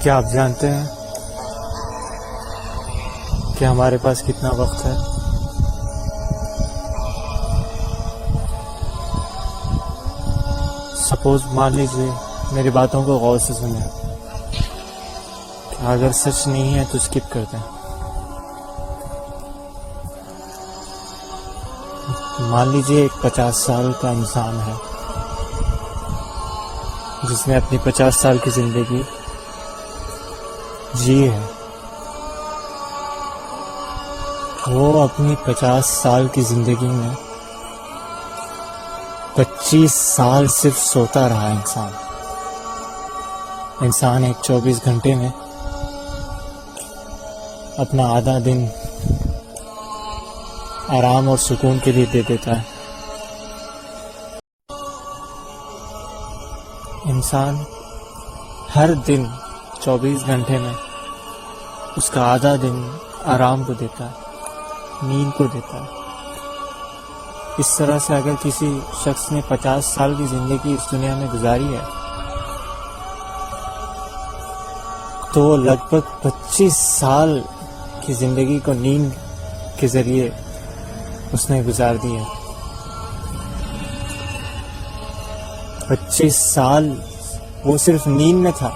کیا آپ جانتے ہیں کہ ہمارے پاس کتنا وقت ہے؟ سپوز مان لیجیے، میری باتوں کو غور سے سنیں، کہ اگر سچ نہیں ہے تو اسکپ کر دیں۔ مان لیجیے ایک 50 سال کا انسان ہے جس نے اپنی 50 سال کی زندگی جی ہے۔ وہ اپنی 50 سال کی زندگی میں 25 سال صرف سوتا رہا۔ انسان ایک 24 گھنٹے میں اپنا آدھا دن آرام اور سکون کے لیے دے دیتا ہے۔ انسان ہر دن 24 گھنٹے میں اس کا آدھا دن آرام کو دیتا ہے، نیند کو دیتا ہے۔ اس طرح سے اگر کسی شخص نے 50 سال کی زندگی اس دنیا میں گزاری ہے تو وہ لگ بھگ 25 سال کی زندگی کو نیند کے ذریعے اس نے گزار دی ہے۔ 25 سال وہ صرف نیند میں تھا،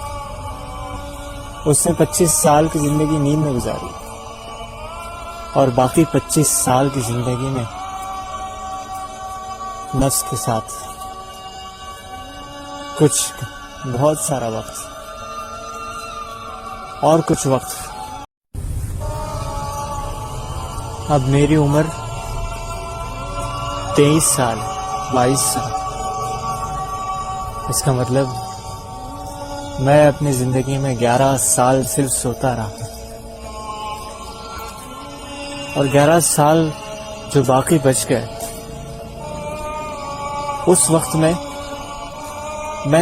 اس نے 25 سال کی زندگی نیند میں گزاری، اور باقی 25 سال کی زندگی میں نفس کے ساتھ کچھ بہت سارا وقت اور کچھ وقت۔ اب میری عمر 23 سال 22 سال، اس کا مطلب میں اپنی زندگی میں 11 سال صرف سوتا رہا، اور 11 سال جو باقی بچ گئے، اس وقت میں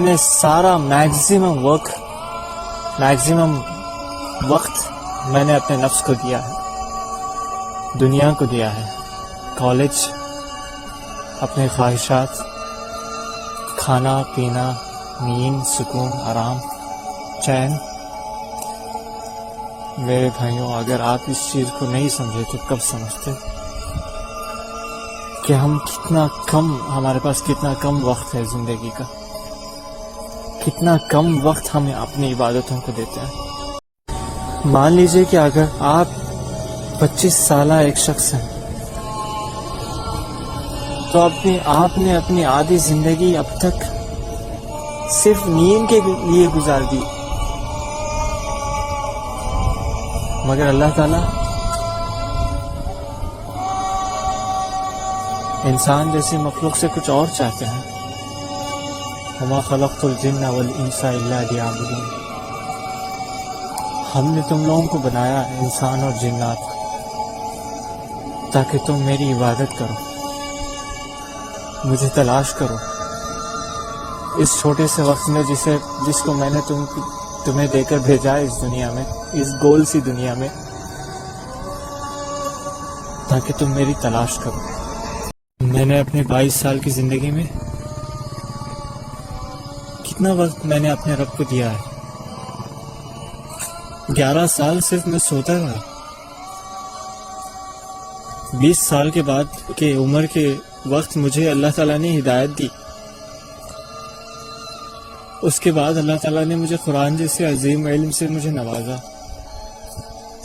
نے سارا میکسیمم وقت میں نے اپنے نفس کو دیا ہے، دنیا کو دیا ہے، کالج، اپنے خواہشات، کھانا پینا، نیند، سکون، آرام، چین۔ میرے بھائیوں، اگر آپ اس چیز کو نہیں سمجھے تو کب سمجھتے کہ ہمارے پاس کتنا کم وقت ہے زندگی کا، کتنا کم وقت ہم اپنی عبادتوں کو دیتے ہیں۔ مان لیجئے کہ اگر آپ 25 سالہ ایک شخص ہیں تو آپ نے اپنی آدھی زندگی اب تک صرف نیند کے لیے گزار دی، مگر اللہ تعالیٰ انسان جیسی مخلوق سے کچھ اور چاہتے ہیں۔ وَمَا خَلَقْتُ الْجِنَّ وَالْإِنسَ إِلَّا لِيَعْبُدُونِ۔ ہم نے تم لوگوں کو بنایا، انسان اور جنات، تاکہ تم میری عبادت کرو، مجھے تلاش کرو۔ اس چھوٹے سے وقت میں جس کو میں نے تمہیں دے کر بھیجا ہے اس دنیا میں، اس گول سی دنیا میں، تاکہ تم میری تلاش کرو۔ میں نے اپنے 22 سال کی زندگی میں کتنا وقت میں نے اپنے رب کو دیا ہے؟ 11 سال صرف میں سوتا رہا۔ 20 سال کے بعد کے عمر کے وقت مجھے اللہ تعالیٰ نے ہدایت دی، اس کے بعد اللہ تعالیٰ نے مجھے قرآن جیسے عظیم علم سے مجھے نوازا۔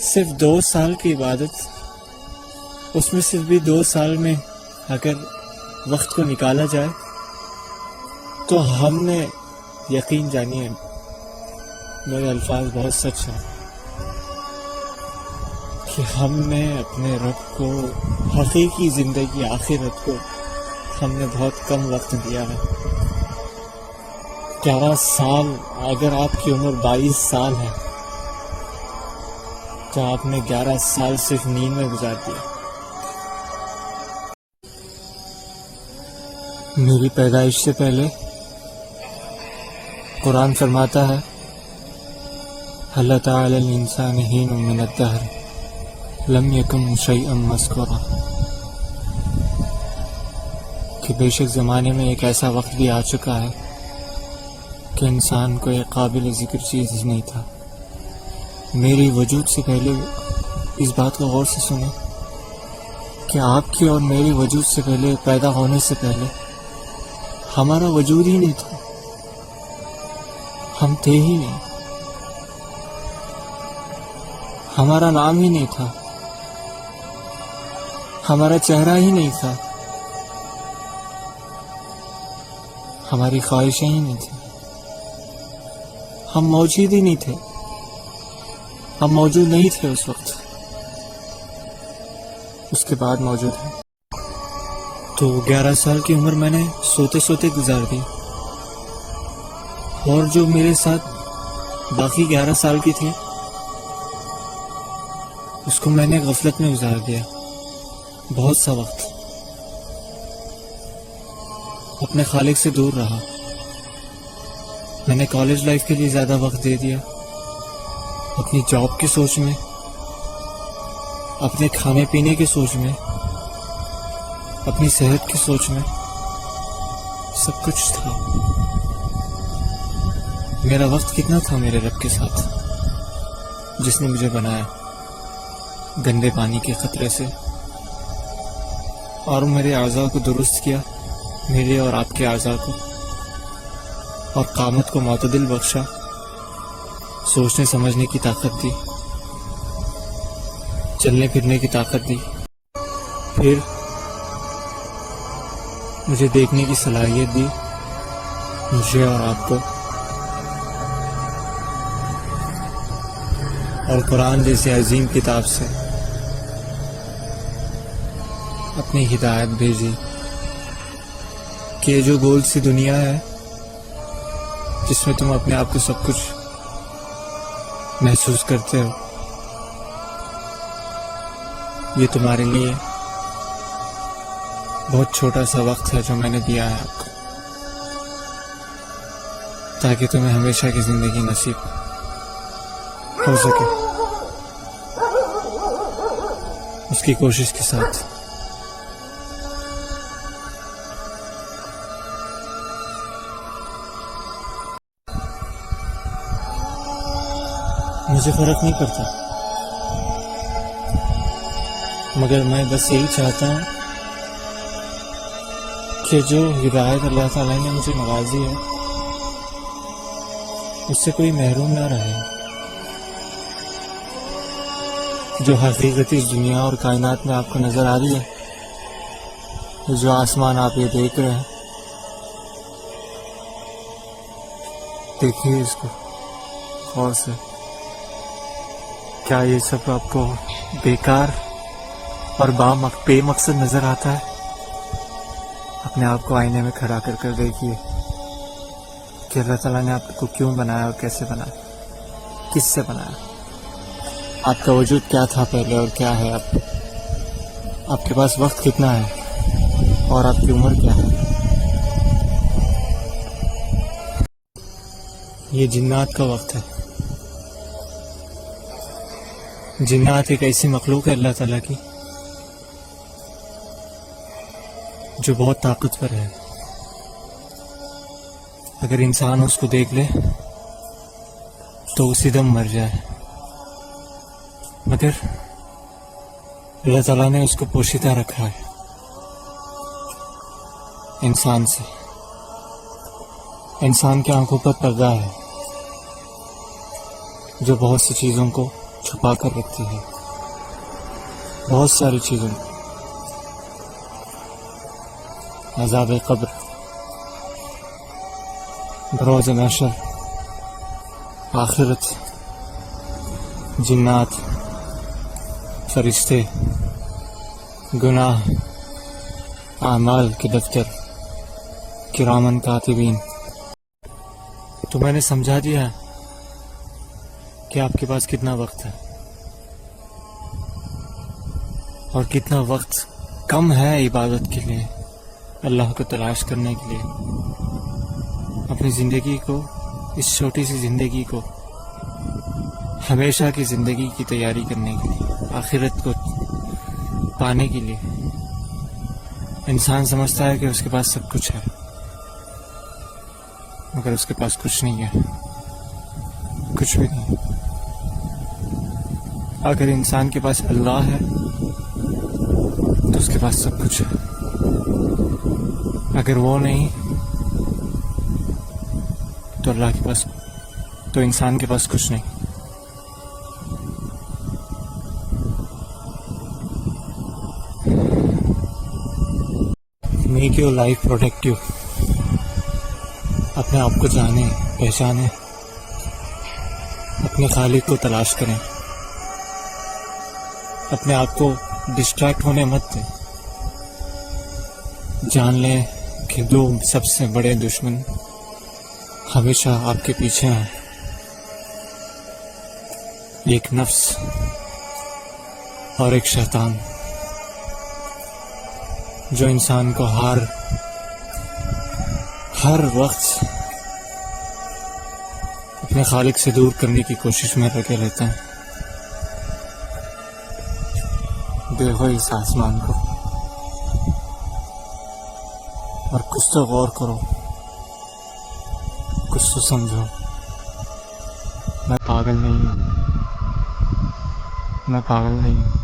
صرف 2 سال کی عبادت، اس میں صرف بھی 2 سال میں اگر وقت کو نکالا جائے تو ہم نے، یقین جانیے میرے الفاظ بہت سچ ہیں، کہ ہم نے اپنے رب کو، حقیقی زندگی آخرت کو ہم نے بہت کم وقت دیا ہے۔ 11 سال، اگر آپ کی عمر 22 سال ہے تو آپ نے 11 سال صرف نیند میں گزار دیا۔ میری پیدائش سے پہلے قرآن فرماتا ہے، اللہ تعالی الانسان حین من الدہر لم یکن شیئا مذکورا، کہ بے شک زمانے میں ایک ایسا وقت بھی آ چکا ہے کہ انسان کو ایک قابل ذکر چیز ہی نہیں تھا۔ میری وجود سے پہلے اس بات کو غور سے سنیں کہ آپ کی اور میری وجود سے پہلے، پیدا ہونے سے پہلے ہمارا وجود ہی نہیں تھا، ہم تھے ہی نہیں، ہمارا نام ہی نہیں تھا، ہمارا چہرہ ہی نہیں تھا، ہماری خواہشیں ہی نہیں تھیں، ہم موجود ہی نہیں تھے، ہم موجود نہیں تھے اس وقت، اس کے بعد موجود ہیں۔ تو 11 سال کی عمر میں نے سوتے سوتے گزار دی، اور جو میرے ساتھ باقی 11 سال کی تھی اس کو میں نے غفلت میں گزار دیا، بہت سا وقت اپنے خالق سے دور رہا۔ میں نے کالج لائف کے لیے زیادہ وقت دے دیا، اپنی جاب کی سوچ میں، اپنے کھانے پینے کی سوچ میں، اپنی صحت کی سوچ میں، سب کچھ تھا۔ میرا وقت کتنا تھا میرے رب کے ساتھ، جس نے مجھے بنایا گندے پانی کے قطرے سے، اور میرے اعضاء کو درست کیا، میرے اور آپ کے اعضاء کو، اور قامت کو معتدل بخشا، سوچنے سمجھنے کی طاقت دی، چلنے پھرنے کی طاقت دی، پھر مجھے دیکھنے کی صلاحیت دی، مجھے اور آپ کو، اور قرآن جیسے عظیم کتاب سے اپنی ہدایت بھیجی کہ یہ جو گول سی دنیا ہے جس میں تم اپنے آپ کو سب کچھ محسوس کرتے ہو، یہ تمہارے لیے بہت چھوٹا سا وقت ہے جو میں نے دیا ہے آپ کو، تاکہ تمہیں ہمیشہ کی زندگی نصیب ہو سکے، اس کی کوشش کے ساتھ۔ مجھے فرق نہیں پڑتا، مگر میں بس یہی چاہتا ہوں کہ جو ہدایت اللہ تعالیٰ نے مجھے نوازی ہے اس سے کوئی محروم نہ رہے، جو حقیقت اس دنیا اور کائنات میں آپ کو نظر آ رہی ہے، جو آسمان آپ یہ دیکھ رہے ہیں، دیکھیے اس کو غور سے، کیا یہ سب آپ کو بیکار اور بے مقصد نظر آتا ہے؟ اپنے آپ کو آئینے میں کھڑا کر کر دیکھیے کہ اللہ تعالیٰ نے آپ کو کیوں بنایا اور کیسے بنایا، کس سے بنایا، آپ کا وجود کیا تھا پہلے اور کیا ہے اب، آپ کے پاس وقت کتنا ہے اور آپ کی عمر کیا ہے۔ یہ جنات کا وقت ہے۔ جنات ایک ایسی مخلوق ہے اللہ تعالیٰ کی جو بہت طاقتور ہے، اگر انسان اس کو دیکھ لے تو اسی دم مر جائے، مگر اللہ تعالیٰ نے اس کو پوشیدہ رکھا ہے انسان سے، انسان کی آنکھوں پر پردہ ہے جو بہت سی چیزوں کو چھپا کر رکھتی ہے، بہت ساری چیزوں کو، عذاب قبر، بروز محشر، آخرت، جنات، فرشتے، گناہ، اعمال کے دفتر، کرامن کاتبین۔ تو میں نے سمجھا دیا کہ آپ کے پاس کتنا وقت ہے اور کتنا وقت کم ہے عبادت کے لیے، اللہ کو تلاش کرنے کے لیے، اپنی زندگی کو، اس چھوٹی سی زندگی کو ہمیشہ کی زندگی کی تیاری کرنے کے لیے، آخرت کو پانے کے لیے۔ انسان سمجھتا ہے کہ اس کے پاس سب کچھ ہے، مگر اس کے پاس کچھ نہیں ہے، کچھ بھی نہیں۔ اگر انسان کے پاس اللہ ہے تو اس کے پاس سب کچھ ہے، اگر وہ نہیں تو اللہ کے پاس، تو انسان کے پاس کچھ نہیں۔ میک یور لائف پروڈکٹیو، اپنے آپ کو جانیں، پہچانیں، اپنے خالق کو تلاش کریں، اپنے آپ کو ڈسٹریکٹ ہونے مت دیں۔ جان لیں کہ دو سب سے بڑے دشمن ہمیشہ آپ کے پیچھے ہیں، ایک نفس اور ایک شیطان، جو انسان کو ہر وقت اپنے خالق سے دور کرنے کی کوشش میں لگے رہتے ہیں۔ دیکھو اس آسمان کو اور کچھ تو غور کرو، کچھ تو سمجھو۔ میں پاگل نہیں ہوں،